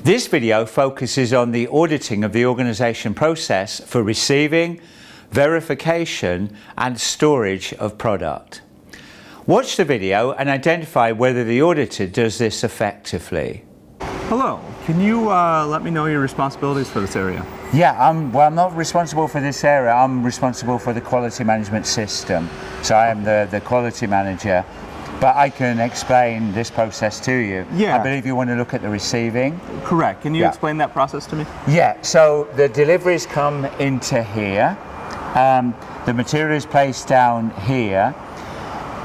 This video focuses on the auditing of the organisation process for receiving, verification and storage of product. Watch the video and identify whether the auditor does this effectively. Hello, can you let me know your responsibilities for this area? Yeah, I'm not responsible for this area, I'm responsible for the quality management system. So I am the quality manager, but I can explain this process to you. Yeah. I believe you want to look at the receiving. Correct, can you explain that process to me? Yeah, so the deliveries come into here, the material is placed down here.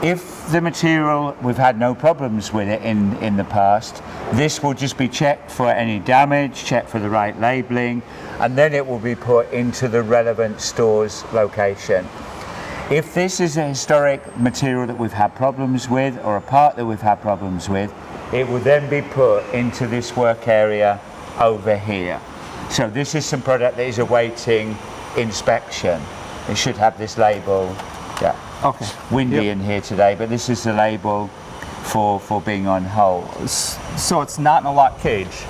If the material, we've had no problems with it in the past, this will just be checked for any damage, checked for the right labelling, and then it will be put into the relevant store's location. If this is a historic material that we've had problems with, or a part that we've had problems with, it will then be put into this work area over here. So this is some product that is awaiting inspection. It should have this label. Yeah. Okay. Windy in here today, but this is the label for being on hold. So it's not in a lock cage?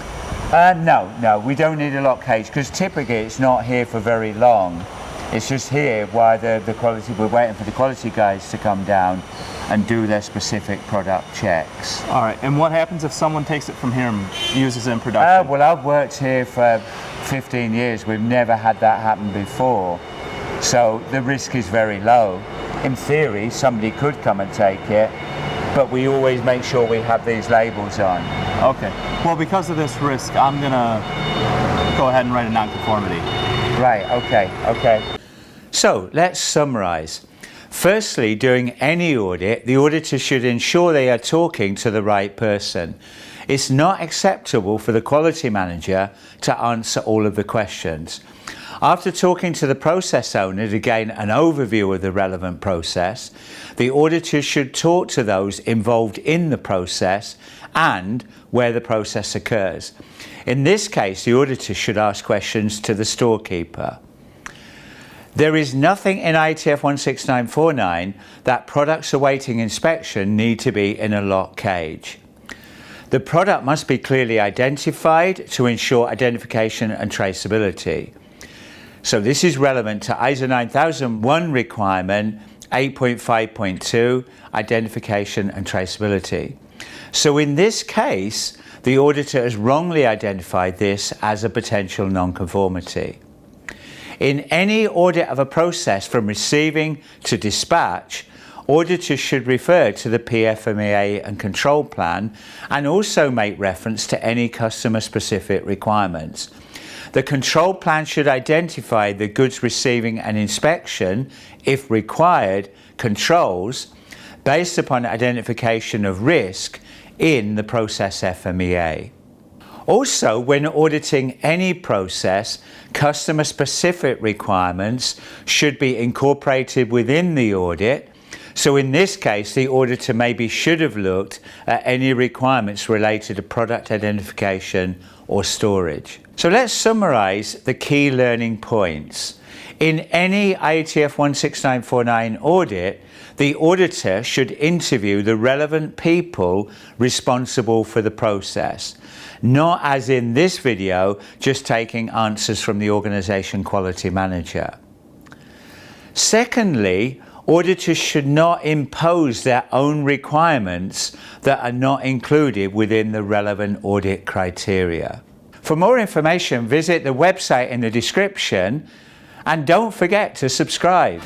No, we don't need a lock cage because typically it's not here for very long. It's just here while the quality, we're waiting for the quality guys to come down and do their specific product checks. All right, and what happens if someone takes it from here and uses it in production? Well, I've worked here for 15 years. We've never had that happen before. So the risk is very low. In theory, somebody could come and take it, but we always make sure we have these labels on. Okay. Well, because of this risk, I'm gonna go ahead and write a non-conformity. Right, okay. So let's summarize. Firstly, during any audit, the auditor should ensure they are talking to the right person. It's not acceptable for the quality manager to answer all of the questions. After talking to the process owner to gain an overview of the relevant process, the auditor should talk to those involved in the process and where the process occurs. In this case, the auditor should ask questions to the storekeeper. There is nothing in IATF 16949 that products awaiting inspection need to be in a locked cage. The product must be clearly identified to ensure identification and traceability. So this is relevant to ISO 9001 requirement 8.5.2, identification and traceability. So in this case, the auditor has wrongly identified this as a potential non-conformity. In any audit of a process from receiving to dispatch, auditors should refer to the PFMEA and control plan and also make reference to any customer-specific requirements. The control plan should identify the goods receiving and inspection, if required, controls based upon identification of risk in the process FMEA. Also, when auditing any process, customer-specific requirements should be incorporated within the audit. So in this case, the auditor maybe should have looked at any requirements related to product identification or storage. So let's summarize the key learning points. In any IATF 16949 audit, the auditor should interview the relevant people responsible for the process, not as in this video, just taking answers from the organization quality manager. Secondly, auditors should not impose their own requirements that are not included within the relevant audit criteria. For more information, visit the website in the description and don't forget to subscribe.